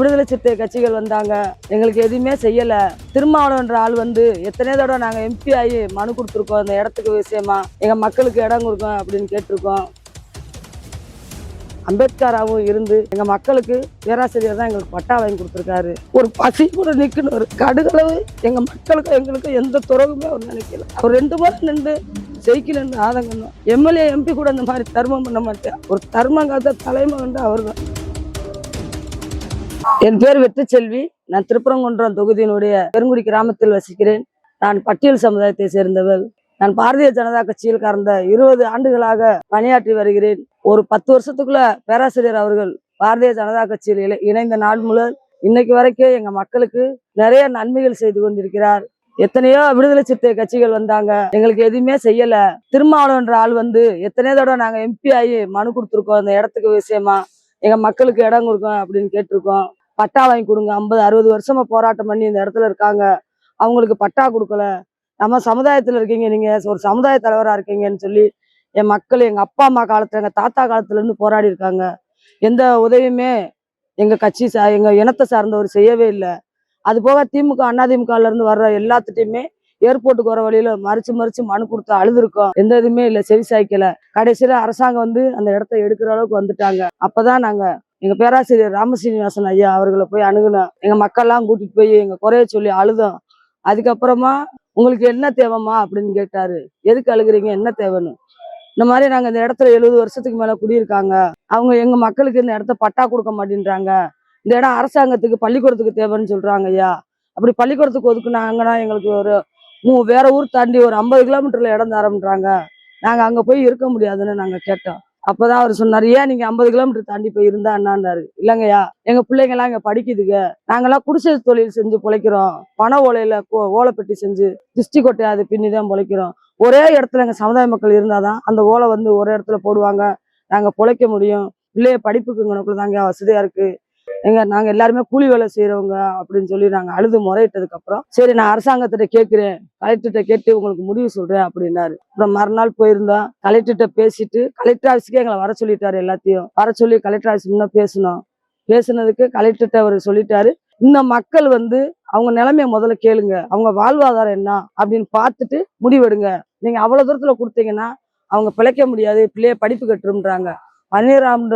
விடுதலை சிறுத்தை கட்சிகள் வந்தாங்க, எங்களுக்கு எதுவுமே செய்யல. திருமாவளவன்ற ஆள் வந்து எத்தனை தடவை நாங்க எம்பி ஆகி மனு கொடுத்துருக்கோம், இந்த இடத்துக்கு விஷயமா எங்க மக்களுக்கு இடம் கொடுக்கும் அப்படின்னு கேட்டிருக்கோம். அம்பேத்கராகவும் இருந்து எங்க மக்களுக்கு பேராசிரியர் தான் எங்களுக்கு பட்டா வாங்கி கொடுத்துருக்காரு. ஒரு பசி கூட நிற்கணும், ஒரு கடுகளவு எங்க மக்களுக்கும் எங்களுக்கும் எந்த துறவுமே அவர் நினைக்கல. அவர் 2 முறை நின்று ஜெயிக்கலன்னு ஆதங்கம். எம்எல்ஏ எம்பி கூட இந்த மாதிரி தர்மம் பண்ண மாட்டேன். ஒரு தர்மங்காத தலைமை வந்து அவர் தான். என் பேர் வெற்றிச்செல்வி. நான் திருப்பரங்குன்றம் தொகுதியினுடைய பெருங்குடி கிராமத்தில் வசிக்கிறேன். நான் பட்டியல் சமுதாயத்தை சேர்ந்தவர். நான் பாரதிய ஜனதா கட்சியில் கடந்த 20 ஆண்டுகளாக பணியாற்றி வருகிறேன். ஒரு 10 வருஷத்துக்குள்ள பேராசிரியர் அவர்கள் பாரதிய ஜனதா கட்சியில் இணைந்த நாள் முதல் இன்னைக்கு வரைக்கும் எங்க மக்களுக்கு நிறைய நன்மைகள் செய்து கொண்டிருக்கிறார். எத்தனையோ விடுதலை சிறுத்தை கட்சிகள் வந்தாங்க, எங்களுக்கு எதுவுமே செய்யல. திருமாவளவன்ற ஆள் வந்து எத்தனையோ தடவை நாங்க எம்பி ஆகி மனு கொடுத்துருக்கோம், இந்த இடத்துக்கு விஷயமா எங்க மக்களுக்கு இடம் கொடுக்கும் அப்படின்னு கேட்டிருக்கோம். பட்டா வாங்கி கொடுங்க, 50-60 வருஷமா போராட்டம் பண்ணி இந்த இடத்துல இருக்காங்க, அவங்களுக்கு பட்டா கொடுக்கல. நம்ம சமுதாயத்துல இருக்கீங்க, நீங்க ஒரு சமுதாய தலைவரா இருக்கீங்கன்னு சொல்லி என் மக்கள் எங்க அப்பா அம்மா காலத்துல எங்க தாத்தா காலத்துல இருந்து போராடி இருக்காங்க. எந்த உதவியுமே எங்க கட்சி எங்க இனத்தை சார்ந்தவர் செய்யவே இல்லை. அது போக திமுக அதிமுகல இருந்து வர்ற எல்லாத்துட்டையுமே ஏர்போர்ட்டுக்கு வர வழியில மறிச்சு மனு கொடுத்து அழுதுருக்கோம். எந்த இதுவுமே இல்லை, செவி சாய்க்கல. கடைசியில அரசாங்கம் வந்து அந்த இடத்த எடுக்கிற அளவுக்கு வந்துட்டாங்க. அப்பதான் நாங்க எங்க பேராசிரியர் ராமசீனிவாசன் ஐயா அவர்களை போய் அணுகுனோம். எங்க மக்கள்லாம் கூட்டிட்டு போய் எங்க குறைய சொல்லி அழுதோம். அதுக்கப்புறமா உங்களுக்கு என்ன தேவைமா அப்படின்னு கேட்டாரு. எதுக்கு அழுகுறீங்க, என்ன தேவைன்னு. இந்த மாதிரி நாங்க இந்த இடத்துல 70 வருஷத்துக்கு மேல குடியிருக்காங்க, அவங்க எங்க மக்களுக்கு இந்த இடத்த பட்டா கொடுக்க மாட்டேன்றாங்க. இந்த இடம் அரசாங்கத்துக்கு பள்ளிக்கூடத்துக்கு தேவைன்னு சொல்றாங்க ஐயா. அப்படி பள்ளிக்கூடத்துக்கு ஒதுக்குனாங்கன்னா எங்களுக்கு ஒரு வேற ஊர் தாண்டி ஒரு 50 கிலோமீட்டர்ல இடம் தரம்ன்றாங்க, நாங்க அங்க போய் இருக்க முடியாதுன்னு நாங்க கேட்டோம். அப்பதான் அவர் சொன்னாரு, ஏன் நீங்க 50 கிலோமீட்டர் தாண்டி போய் இருந்தா என்னாரு. இல்லைங்கய்யா, எங்க பிள்ளைங்க எல்லாம் இங்க படிக்குதுங்க, நாங்கெல்லாம் குடிசை தொழில் செஞ்சு பிழைக்கிறோம், பண ஓலையில ஓலைப்பெட்டி செஞ்சு திஷ்டி கொட்டை அது பின்னிதான் பிழைக்கிறோம். ஒரே இடத்துல எங்க சமுதாய மக்கள் இருந்தாதான் அந்த ஓலை வந்து ஒரே இடத்துல போடுவாங்க, நாங்க பிழைக்க முடியும். பிள்ளைய படிப்புக்குங்கனக்குள்ள தாங்க வசதியா இருக்கு, நாங்க எல்லாருமே கூலி வேலை செய்யறவங்க அப்படின்னு சொல்லி நாங்க அழுது முறையிட்டதுக்கு அப்புறம் சரி நான் அரசாங்கத்திட்ட கேட்கிறேன், கலெக்டர்கிட்ட கேட்டு உங்களுக்கு முடிவு சொல்றேன் அப்படின்னாரு. அப்புறம் மறுநாள் போயிருந்தோம், கலெக்டர்கிட்ட பேசிட்டு கலெக்டர் ஆஃபீஸ்க்கே எங்களை வர சொல்லிட்டாரு. எல்லாத்தையும் வர சொல்லி கலெக்டர் ஆஃபீஸ் முன்ன பேசணும். பேசுனதுக்கு கலெக்டர்கிட்ட அவர் சொல்லிட்டாரு, இந்த மக்கள் வந்து அவங்க நிலைமைய முதல்ல கேளுங்க, அவங்க வாழ்வாதாரம் என்ன அப்படின்னு பார்த்துட்டு முடிவெடுங்க. நீங்க அவ்வளவு தூரத்துல கொடுத்தீங்கன்னா அவங்க பிழைக்க முடியாது, பிள்ளைய படிப்பு கட்டுரும்ன்றாங்க. 12ஆம்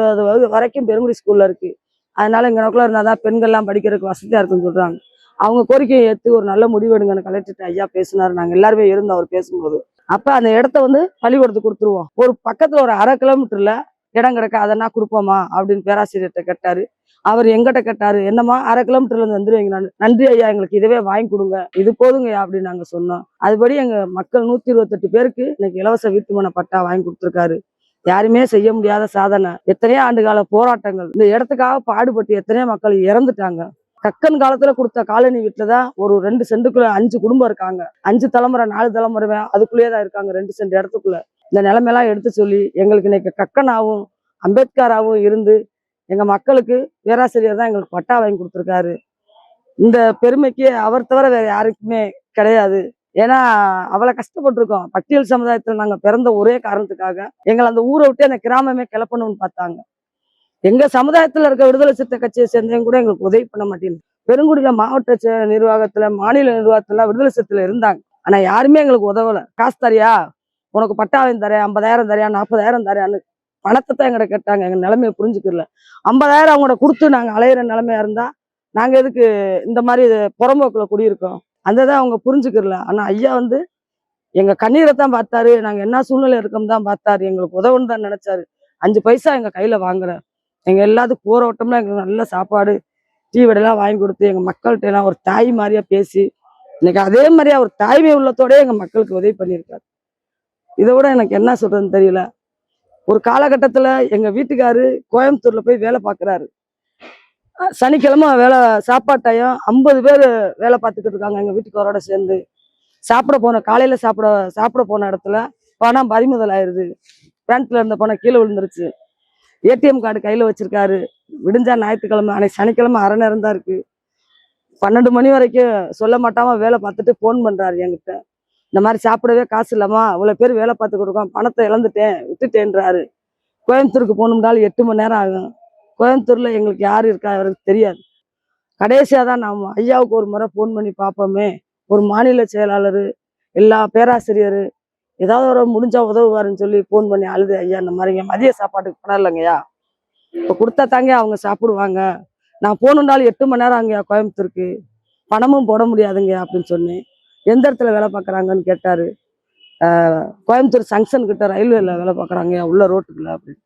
வரைக்கும் பெருங்குடி ஸ்கூல்ல இருக்கு, அதனால இங்கனக்குள்ள இருந்தாதான் பெண்கள்லாம் படிக்கிறதுக்கு வசதியா இருக்குன்னு சொல்றாங்க. அவங்க கோரிக்கையை ஏற்று ஒரு நல்ல முடிவெடுங்கன்னு கலெக்டர் ஐயா பேசினாரு. நாங்க எல்லாருமே இருந்தோம் அவர் பேசும்போது. அப்ப அந்த இடத்த வந்து பள்ளிக்கூடத்துக்கு கொடுத்துருவோம், ஒரு பக்கத்துல ஒரு 1/2 கிலோமீட்டர்ல இடம் கிடக்க, அதெல்லாம் கொடுப்போமா அப்படின்னு பேராசிரியர்கிட்ட கேட்டாரு. அவர் எங்கிட்ட கேட்டாரு, என்னம்மா 1/2 கிலோமீட்டர்ல இருந்து வந்துருவீங்க, நன்றி ஐயா, எங்களுக்கு இதுவே வாங்கி கொடுங்க, இது போதுங்கய்யா அப்படின்னு நாங்க சொன்னோம். அதுபடி எங்க மக்கள் 128 பேருக்கு இன்னைக்கு இலவச வீட்டுமனை பட்டா வாங்கி கொடுத்துருக்காரு. யாருமே செய்ய முடியாத சாதனை. எத்தனையோ ஆண்டுகால போராட்டங்கள், இந்த இடத்துக்காக பாடுபட்டு எத்தனையோ மக்கள் இறந்துட்டாங்க. கக்கன் காலத்துல கொடுத்த காலனி வீட்டுலதான் ஒரு 2 சென்ட்டுக்குள்ள 5 குடும்பம் இருக்காங்க. 5 தலைமுறை 4 தலைமுறை அதுக்குள்ளேயேதான் இருக்காங்க, 2 சென்ட் இடத்துக்குள்ள. இந்த நிலைமையெல்லாம் எடுத்து சொல்லி எங்களுக்கு இன்னைக்கு கக்கனாவும் அம்பேத்கராவும் இருந்து எங்க மக்களுக்கு பேராசிரியர் தான் எங்களுக்கு பட்டா வாங்கி கொடுத்துருக்காரு. இந்த பெருமைக்கு அவர் தவிர வேற யாருக்குமே கிடையாது. ஏன்னா அவ்வளவு கஷ்டப்பட்டிருக்கோம். பட்டியல் சமுதாயத்துல நாங்க பிறந்த ஒரே காரணத்துக்காக எங்களை அந்த ஊரை விட்டு அந்த கிராமமே கிளப்பணும்னு பார்த்தாங்க. எங்க சமுதாயத்துல இருக்க விடுதலை சிறுத்தை கட்சியை சேர்ந்தவங்க கூட எங்களுக்கு உதவி பண்ண மாட்டேங்குது. பெருங்குடியில மாவட்ட நிர்வாகத்துல மாநில நிர்வாகத்துல விடுதலை சிறுத்தையில இருந்தாங்க, ஆனா யாருமே எங்களுக்கு உதவல. காசு தரியா, உனக்கு பட்டா வாங்கி தரேன், 50,000 தரையா, 40,000 தரையான்னு பணத்தை தான் எங்கிட்ட கேட்டாங்க. எங்க நிலைமையை புரிஞ்சுக்கல. 50,000 அவங்கள்ட்ட கொடுத்து நாங்க அலையிற நிலைமையா இருந்தா நாங்க எதுக்கு இந்த மாதிரி புறம்போக்குல குடியிருக்கோம், அந்த தான் அவங்க புரிஞ்சுக்கிறல. ஆனா ஐயா வந்து எங்க கண்ணீரை தான் பார்த்தாரு, நாங்க என்ன சூழ்நிலை இருக்கோம் தான் பார்த்தாரு, எங்களுக்கு உதவுன்னு தான் நினைச்சாரு. 5 பைசா எங்க கையில வாங்குற, எங்க எல்லாத்துக்கும் போற வட்டம்னா எங்களுக்கு நல்ல சாப்பாடு டீ வடையெல்லாம் வாங்கி கொடுத்து எங்க மக்கள்கிட்ட எல்லாம் ஒரு தாய் மாதிரியா பேசி இன்னைக்கு அதே மாதிரியா ஒரு தாய்மை உள்ளத்தோட எங்க மக்களுக்கு உதவி பண்ணியிருக்காரு. இதை விட எனக்கு என்ன சொல்றதுன்னு தெரியல. ஒரு காலகட்டத்துல எங்க வீட்டுக்காரு கோயம்புத்தூர்ல போய் வேலை பார்க்குறாரு. சனிக்கிழமை வேலை சாப்பாட்டையும் 50 பேர் வேலை பார்த்துக்கிட்டு இருக்காங்க எங்க வீட்டுக்காரோட சேர்ந்து. காலையில சாப்பிட போன இடத்துல பணம் பறிமுதல் ஆயிருது. பேண்ட்ல இருந்த பணம் கீழே விழுந்துருச்சு. ஏடிஎம் கார்டு கையில வச்சிருக்காரு. விடிஞ்சா ஞாயிற்றுக்கிழமை, அன்னைக்கு சனிக்கிழமை அரை நேரம் தான் இருக்கு. 12 மணி வரைக்கும் சொல்ல மாட்டாம வேலை பார்த்துட்டு போன் பண்றாரு என்கிட்ட. இந்த மாதிரி சாப்பிடவே காசு இல்லாமா, இவ்வளவு பேர் வேலை பார்த்து கொடுக்கோம், பணத்தை இழந்துட்டேன் விட்டுட்டேன்றாரு. கோயம்புத்தூருக்கு போகணும்னாலும் 8 மணி நேரம் ஆகும். கோயம்புத்தூர்ல எங்களுக்கு யாரு இருக்கா அவருக்கு தெரியாது. கடைசியா தான் நாம் ஐயாவுக்கு ஒரு முறை ஃபோன் பண்ணி பார்ப்போமே, ஒரு மாநில செயலாளர் எல்லா பேராசிரியர் ஏதாவது ஒரு முடிஞ்சா உதவுவாருன்னு சொல்லி ஃபோன் பண்ணி அழுது, ஐயா இந்த மாதிரிங்க மதிய சாப்பாட்டுக்கு பணம் இல்லைங்கய்யா, இப்போ கொடுத்தா தாங்க அவங்க சாப்பிடுவாங்க, நான் போகணுன்னாலும் 8 மணி நேரம் அங்கேயா கோயம்புத்தூருக்கு, பணமும் போட முடியாதுங்க அப்படின்னு சொன்னேன். எந்த இடத்துல வேலை பார்க்குறாங்கன்னு கேட்டாரு. கோயம்புத்தூர் ஜங்ஷன் கிட்ட ரயில்வேல வேலை பார்க்குறாங்க உள்ள ரோட்டுக்குள்ள அப்படின்னு.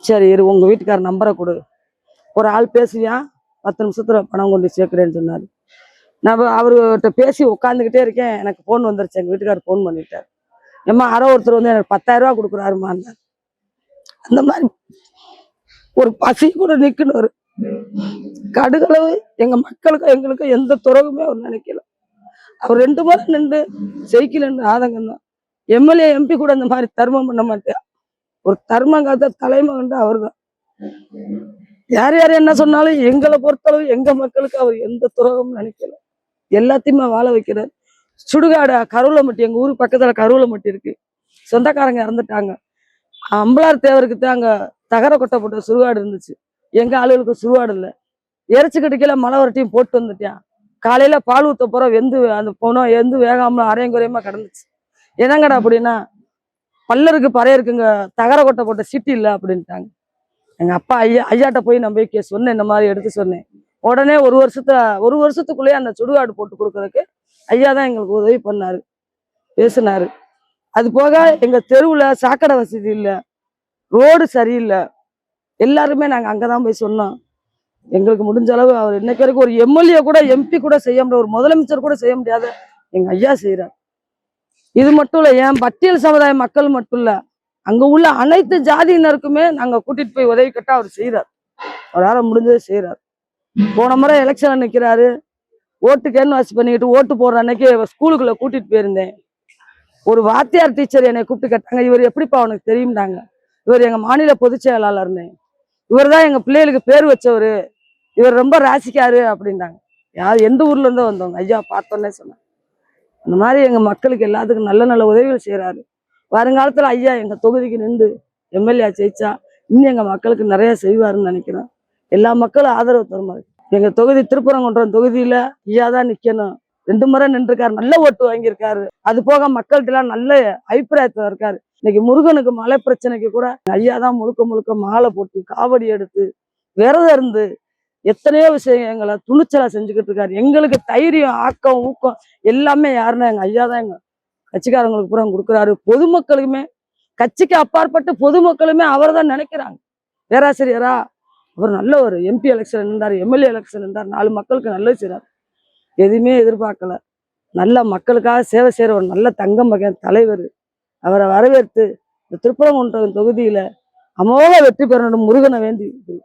சரி இரு, உங்க வீட்டுக்கார நம்பரை கொடு, ஒரு ஆள் பேசுவியா, 10 நிமிஷத்துல பணம் கொண்டு சேர்க்கிறேன்னு சொன்னாரு. நான் அவர்கிட்ட பேசி உட்காந்துக்கிட்டே இருக்கேன், எனக்கு ஃபோன் வந்துருச்சு, எங்க வீட்டுக்காரர் ஃபோன் பண்ணிட்டாரு. ஏம்மா யாரோ ஒருத்தர் வந்து எனக்கு 10,000 ரூபா கொடுக்குறாருமா. அந்த மாதிரி ஒரு பசி கூட நிக்கணும். கடுகளவு எங்க மக்களுக்கும் எங்களுக்கும் எந்த துறவுமே அவர் நினைக்கல. அவர் 2 முறை நின்று செய்யலன்னு ஆதங்கம் தான். எம்எல்ஏ எம்பி கூட இந்த மாதிரி தர்மம் பண்ண மாட்டேன். ஒரு தர்மம் காத்த தலைமகன் அவர் தான். யார் யார் என்ன சொன்னாலும் எங்களை பொறுத்தளவு எங்க மக்களுக்கு அவர் எந்த துரோகமும் நினைக்கல. எல்லாத்தையுமே வாழ வைக்கிறார். சுடுகாடு கருவலமட்டி, எங்க ஊருக்கு பக்கத்துல கருவலமட்டி இருக்கு, சொந்தக்காரங்க இறந்துட்டாங்க. அம்பலார் தேவருக்கு தான் அங்க தகர கொட்டை போட்ட சுடுகாடு இருந்துச்சு. எங்க ஆளுகளுக்கு சுடுகாடு இல்லை. இறைச்சி கட்டிக்கல மழை வரட்டியும் போட்டு வந்துட்டான். காலையில பால் ஊத்த போற வெந்து அந்த போனோம் எந்து வேகாம அரையும் குறையமா கிடந்துச்சு. என்னங்கடா அப்படின்னா, பல்லருக்கு பறையருக்குங்க தகர கொட்டை போட்ட சீட்டு இல்லை அப்படின்ட்டாங்க. எங்க அப்பா ஐயாட்ட போய் நான் போய் சொன்னேன், இந்த மாதிரி எடுத்து சொன்னேன். உடனே ஒரு வருஷத்துக்குள்ளேயே அந்த சுடுகாடு போட்டு கொடுக்கறதுக்கு ஐயா தான் எங்களுக்கு உதவி பண்ணாரு, பேசினாரு. அது போக எங்க தெருவுல சாக்கடை வசதி இல்லை, ரோடு சரியில்லை. எல்லாருமே நாங்க அங்கதான் போய் சொன்னோம். எங்களுக்கு முடிஞ்ச அளவு அவர் இன்னைக்கு வரைக்கும் ஒரு எம்எல்ஏ கூட எம்பி கூட செய்ய முடியாது, ஒரு முதலமைச்சர் கூட செய்ய முடியாத எங்க ஐயா செய்யறார். இது மட்டும் இல்ல, என் பட்டியல் சமுதாய மக்கள் மட்டும் இல்ல, அங்க உள்ள அனைத்து ஜாதியினருக்குமே நாங்க கூட்டிட்டு போய் உதவி கட்ட அவர் செய்யறார். அவரால் முடிஞ்சதை செய்யறார். போன முறை எலெக்ஷன்ல நிக்கிறாரு, ஓட்டு கேன்வாஸ் பண்ணிக்கிட்டு ஓட்டு போடுற அன்னைக்கு ஸ்கூலுக்குள்ள கூட்டிட்டு போயிருந்தேன். ஒரு வாத்தியார் டீச்சர் என்னை கூப்பிட்டு கேட்டாங்க, இவர் எப்படிப்பா அவனுக்கு தெரியும்டாங்க. இவர் எங்க மாநில பொதுச் செயலாளர்னு, இவர் தான் எங்க பிள்ளைகளுக்கு பேர் வச்சவரு, இவர் ரொம்ப ராசிக்காரு அப்படின்றாங்க. யார் எந்த ஊர்ல இருந்தோ வந்தவங்க. ஐயா பார்த்தோன்னே சொன்னாங்க. அந்த மாதிரி எங்க மக்களுக்கு எல்லாத்துக்கும் நல்ல நல்ல உதவிகள் செய்யறாரு. வருங்காலத்துல ஐயா எங்க தொகுதிக்கு நின்று எம்எல்ஏ ஜெயிச்சா இன்னும் எங்க மக்களுக்கு நிறைய செய்வாருன்னு நினைக்கிறேன். எல்லா மக்களும் ஆதரவு தருமாறு. எங்க தொகுதி திருப்பரங்குன்றம் தொகுதியில ஐயா தான் நிக்கணும். 2 முறை நின்றுருக்காரு, நல்ல ஓட்டு வாங்கியிருக்காரு. அது போக மக்கள்கிட்ட எல்லாம் நல்ல அபிப்பிராயத்துல இருக்காரு. இன்னைக்கு முருகனுக்கு மழை பிரச்சனைக்கு கூட ஐயா தான் முழுக்க முழுக்க மாலை போட்டு காவடி எடுத்து விரதம் இருந்து எத்தனையோ விஷயங்களை துணிச்சலா செஞ்சுக்கிட்டு இருக்காரு. எங்களுக்கு தைரியம், ஆக்கம், ஊக்கம் எல்லாமே யாருன்னா எங்க ஐயா தான் எங்க கட்சிக்காரங்களுக்கு பூரா கொடுக்குறாரு. பொதுமக்களுக்குமே கட்சிக்கு அப்பாற்பட்டு பொதுமக்களுமே அவர் தான் நினைக்கிறாங்க. பேராசிரியரா அவர் நல்ல ஒரு எம்பி எலெக்ஷன் நின்றார், எம்எல்ஏ எலெக்ஷன் நின்றார், 4 மக்களுக்கு நல்லது செய்றார். எதுவுமே எதிர்பார்க்கல. நல்ல மக்களுக்காக சேவை செய்யற ஒரு நல்ல தங்கம் மகன் தலைவர். அவரை வரவேற்று இந்த திருப்பரங்குன்றம் தொகுதியில அமோக வெற்றி பெறணும் முருகனை வேண்டி